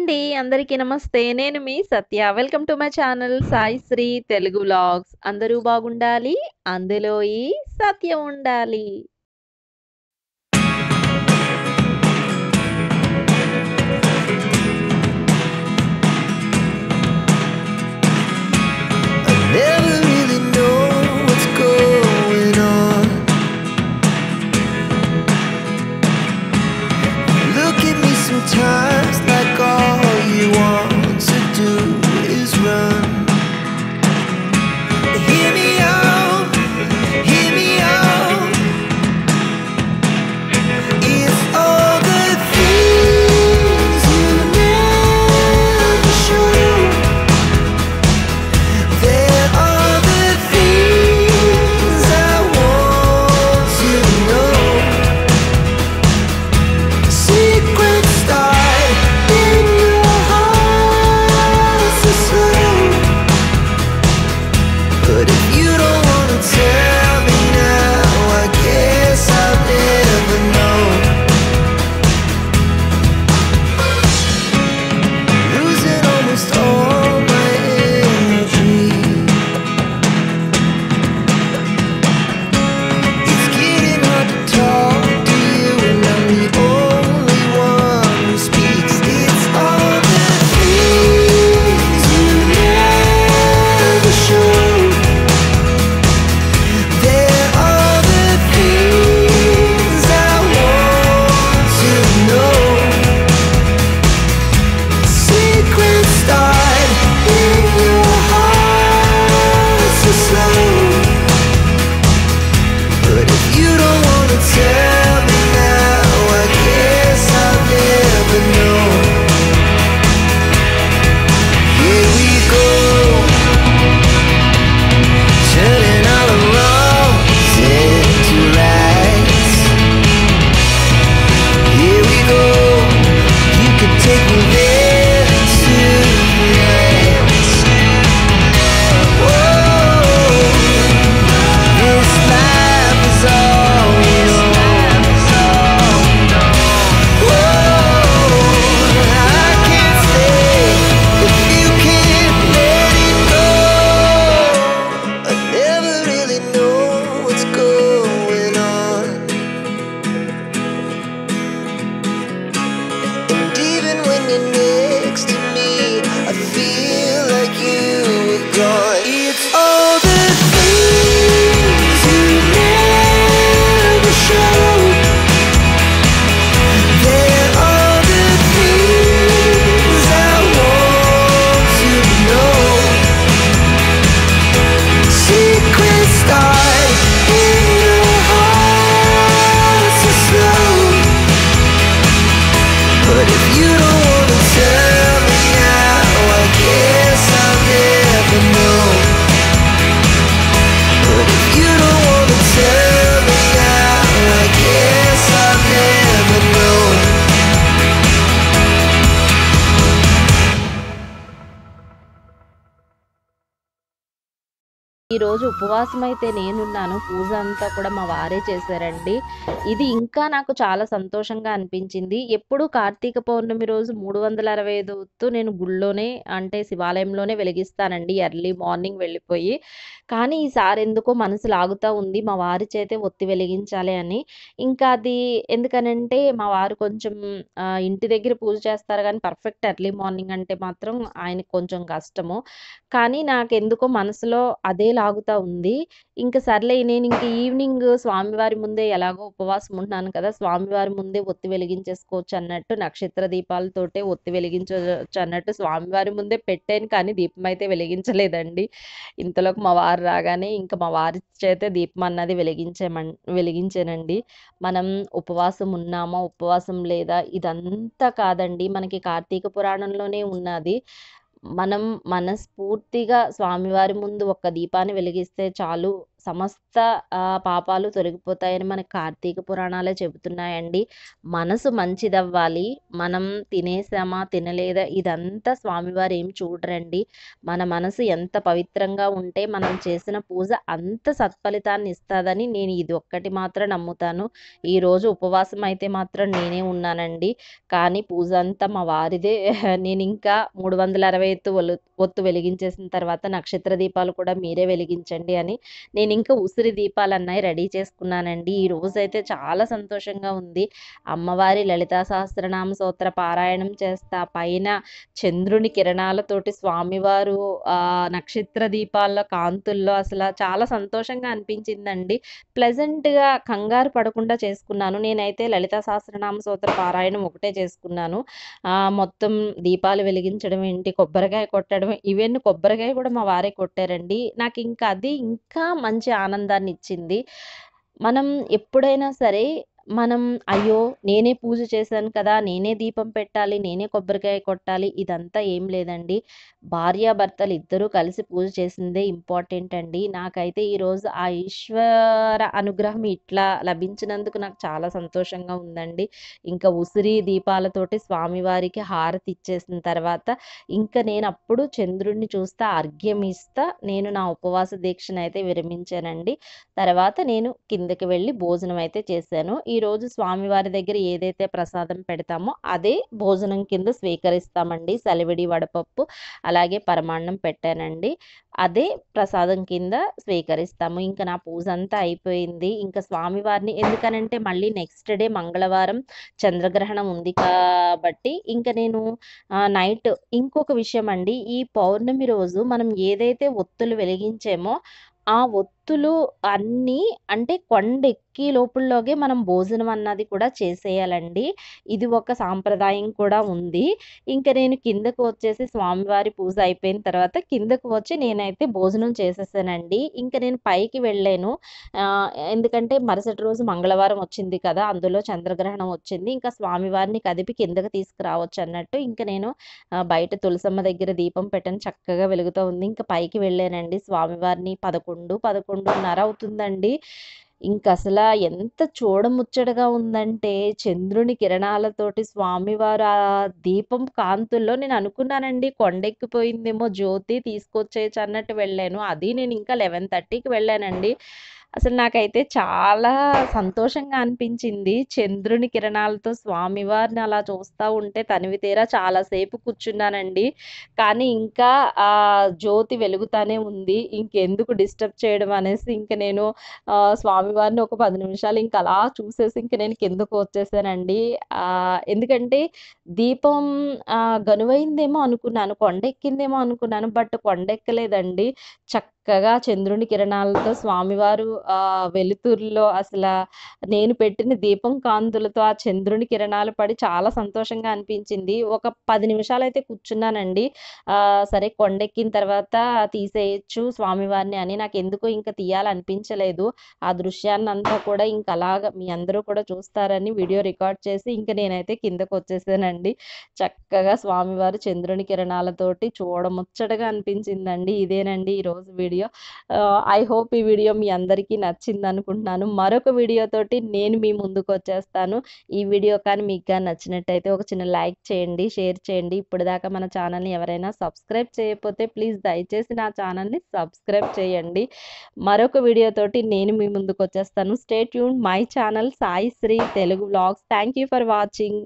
అండి. అందరికీ నమస్తే. నేను మీ Satya. Welcome to my channel Saisri Telugu vlogs. అందరూ బాగుండాలి. అందులో ఈ సత్యం ఉండాలి. Never really know what's going on. Look at me sometimes like all you want to do is run. Hear me out, hear me out. It's all the things you never show. There are the things I want to know. Secrets start in your heart so slow. But if you don't wanna tell me now, I guess I'll never know. Losing almost all my energy. It's getting hard to talk to you, and I'm the only one who speaks. It's all the things you never show. There are the things I want to know. Secrets start in your heart so slow. But if you don't wanna tell me now, I guess I'll never know. Here we go, turning all the wrongs into rights. Here we go, you could take me there tonight. Whoa, this life is all we know. Whoa, I can't stay if you can't let it go. I never really know what's going on. And even when you're next to me, I feel like you were gone. It's all the things you never show. There are the things I want to know. Secrets start in your heart so slow. But if you don't wanna tell me now, I guess I'll never know. But if you don't wanna tell me now, I guess I'll never know. ఈరోజు ఉపవాసం అయితే నేనున్నాను. పూజ అంతా కూడా మా వారే చేశారండి. ఇది ఇంకా నాకు చాలా సంతోషంగా అనిపించింది. ఎప్పుడూ కార్తీక పౌర్ణమి రోజు 365 ఒత్తు నేను గుడిలోనే అంటే శివాలయంలోనే వెలిగిస్తానండి ఎర్లీ మార్నింగ్ వెళ్ళిపోయి. కానీ ఈసారి ఎందుకో మనసు లాగుతా ఉంది మా వారి చేతే ఒత్తి వెలిగించాలి అని. ఇంకా అది ఎందుకనంటే మా వారు కొంచెం ఇంటి దగ్గర పూజ చేస్తారు గానీ పర్ఫెక్ట్ ఎర్లీ మార్నింగ్ అంటే మాత్రం ఆయనకి కొంచెం కష్టము. కానీ నాకెందుకో మనసులో అదే లాగుతా ఉంది. ఇంక సర్లే నేనింక ఈవినింగ్ స్వామివారి ముందే ఎలాగో ఉపవాసం ఉంటున్నాను కదా! స్వామివారి ముందే ఒత్తి వెలిగించేసుకోవచ్చు అన్నట్టు నక్షత్ర దీపాలతోటే ఒత్తి వెలిగించొచ్చు అన్నట్టు స్వామివారి ముందే పెట్టాను కానీ దీపం అయితే వెలిగించలేదండి. ఇంతలోకి మా వారు రాగానే ఇంక మా వారి చేతే దీపం అన్నది వెలిగించానండి. మనం ఉపవాసం ఉన్నామా? ఉపవాసం లేదా? ఇదంతా కాదండి. మనకి కార్తీక పురాణంలోనే ఉన్నది. మనం మనస్ఫూర్తిగా స్వామివారి ముందు ఒక్క దీపాన్ని వెలిగిస్తే చాలు. సమస్త పాపాలు తొలగిపోతాయని మనకు కార్తీక పురాణాలే చెబుతున్నాయండి. మనసు మంచిదవ్వాలి. మనం తినేసామా, తినలేదా ఇదంతా స్వామివారు ఏం చూడరండి. మన మనసు ఎంత పవిత్రంగా ఉంటే మనం చేసిన పూజ అంత సత్ఫలితాన్ని ఇస్తదని నేను ఇది ఒక్కటి మాత్రం నమ్ముతాను. ఈరోజు ఉపవాసం అయితే మాత్రం నేనే ఉన్నానండి. కానీ పూజ అంతా మా వారిదే. నేనింకా 360 ఒత్తు వెలిగించేసిన తర్వాత నక్షత్ర దీపాలు కూడా మీరే వెలిగించండి అని నేనింకా ఉసిరి దీపాలన్నయి రెడీ చేసుకున్నానండి. ఈ రోజైతే చాలా సంతోషంగా ఉంది. అమ్మవారి లలితా సహస్రనామ స్తోత్ర పారాయణం చేస్తా. పైన చంద్రుని కిరణాలతోటి స్వామివారు నక్షత్ర దీపాల కాంతుల్లో అసల చాలా సంతోషంగా అనిపించిందండి. ప్లెజెంట్‌గా కంగారు పడకుండా చేసుకున్నాను. నేనైతే లలితా సహస్రనామ స్తోత్ర పారాయణం ఒకటే చేసుకున్నాను. మొత్తం దీపాలు వెలిగించడం ఏంటి, కొబ్బరికాయ కొట్టడం ఈవెన్ కొబ్బరికాయ కూడా మా వారే కొట్టారండి. నాకింక అది ఇంకా మంచి ఆనందాన్నిచ్చింది. మనం ఎప్పుడైనా సరే అయ్యో! నేనే పూజ చేశాను కదా! నేనే దీపం పెట్టాలి, నేనే కొబ్బరికాయ కొట్టాలి ఇదంతా ఏం లేదండి. భార్యాభర్తలు ఇద్దరూ కలిసి పూజ చేసిందే ఇంపార్టెంట్ అండి. నాకైతే ఈరోజు ఆ ఈశ్వర అనుగ్రహం ఇట్లా లభించినందుకు నాకు చాలా సంతోషంగా ఉందండి. ఇంకా ఉసిరి దీపాలతోటి స్వామివారికి హారతి ఇచ్చేసిన తర్వాత ఇంక నేనప్పుడు చంద్రుడిని చూస్తా, అర్ఘ్యం ఇస్తా నేను నా ఉపవాస దీక్షనైతే విరమించానండి. తర్వాత నేను కిందకి వెళ్ళి భోజనం అయితే చేశాను. ఈరోజు స్వామివారి దగ్గర ఏదైతే ప్రసాదం పెడతామో అదే భోజనం కింద స్వీకరిస్తామండి. సలివిడి వడపప్పు అలాగే పరమాన్నం పెట్టానండి. అదే ప్రసాదం కింద స్వీకరిస్తాము. ఇంక నా పూజ అంతా అయిపోయింది. ఇంక స్వామివారిని ఎందుకనంటే మళ్ళీ నెక్స్ట్ డే మంగళవారం చంద్రగ్రహణం ఉంది కాబట్టి ఇంక నేను నైట్ ఇంకొక విషయం అండి. ఈ పౌర్ణమి రోజు మనం ఏదైతే ఒత్తులు వెలిగించామో ఆ ఒత్తులు అన్నీ అంటే కొండెక్కి లోపుల్లోగే మనం భోజనం అన్నది కూడా చేసేయాలండి. ఇది ఒక సాంప్రదాయం కూడా ఉంది. ఇంక నేను కిందకు వచ్చేసి స్వామివారి పూజ అయిపోయిన తర్వాత కిందకు వచ్చి నేనైతే భోజనం చేసేసానండి. ఇంక నేను పైకి వెళ్ళాను. ఎందుకంటే మరుసటి రోజు మంగళవారం వచ్చింది కదా! అందులో చంద్రగ్రహణం వచ్చింది. ఇంకా స్వామివారిని కదిపి కిందకి తీసుకురావచ్చు అన్నట్టు ఇంక నేను బయట తులసమ్మ దగ్గర దీపం పెట్టాను. చక్కగా వెలుగుతూ ఉంది. ఇంక పైకి వెళ్ళానండి. స్వామివారిని 11, 11:30 అవుతుందండి. ఇంకసల ఎంత చూడముచ్చటగా ఉందంటే చంద్రుని కిరణాలతోటి స్వామివారు దీపం కాంతుల్లో నేను అనుకున్నానండి కొండెక్కిపోయిందేమో జ్యోతి తీసుకొచ్చేయొచ్చు అన్నట్టు వెళ్ళాను. అది నేను ఇంకా 11:30కి వెళ్ళానండి. అసలు నాకైతే చాలా సంతోషంగా అనిపించింది. చంద్రుని కిరణాలతో స్వామివారిని అలా చూస్తా ఉంటే తనివి తీరా చాలా సేపు కూర్చున్నానండి. కానీ ఇంకా జ్యోతి వెలుగుతానే ఉంది. ఇంకెందుకు డిస్టర్బ్ చేయడం అనేసి ఇంక నేను స్వామివారిని ఒక 10 నిమిషాలు ఇంక అలా చూసేసి ఇంక నేను కిందకు వచ్చేసానండి. ఎందుకంటే దీపం గనువైందేమో అనుకున్నాను. కొండెక్కిందేమో అనుకున్నాను. బట్ కొండెక్కలేదండి. చక్కగా చంద్రుని కిరణాలతో స్వామివారు వెలుతురులో నేను పెట్టిన దీపం కాంతులతో ఆ చంద్రుని కిరణాలు పడి చాలా సంతోషంగా అనిపించింది. ఒక 10 నిమిషాలైతే కూర్చున్నానండి. సరే కొండెక్కిన తర్వాత తీసేయొచ్చు స్వామివారిని అని నాకెందుకో ఇంక తీయాలనిపించలేదు. ఆ దృశ్యాన్నంతా కూడా ఇంక అలాగా మీ అందరూ కూడా చూస్తారని వీడియో రికార్డ్ చేసి ఇంక నేనైతే కిందకొచ్చేసానండి. చక్కగా స్వామివారు చంద్రుని కిరణాలతోటి చూడముచ్చటగా అనిపించిందండి. ఇదేనండి ఈరోజు వీడియో. ఐ హోప్ ఈ వీడియో మీ అందరికీ నచ్చిందనుకుంటున్నాను. మరొక వీడియోతోటి నేను మీ ముందుకొచ్చేస్తాను. ఈ వీడియో కానీ మీకు గాని నచ్చినట్టయితే ఒక చిన్న లైక్ చేయండి, షేర్ చేయండి. ఇప్పటిదాకా మన ఛానల్‌ని ఎవరైనా సబ్స్క్రైబ్ చేయకపోతే ప్లీజ్ దయచేసి నా ఛానల్‌ని సబ్స్క్రైబ్ చేయండి. మరొక వీడియోతోటి నేను మీ ముందుకొచ్చేస్తాను. Stay tuned my channel Sai Sri Telugu vlogs. Thank you for watching.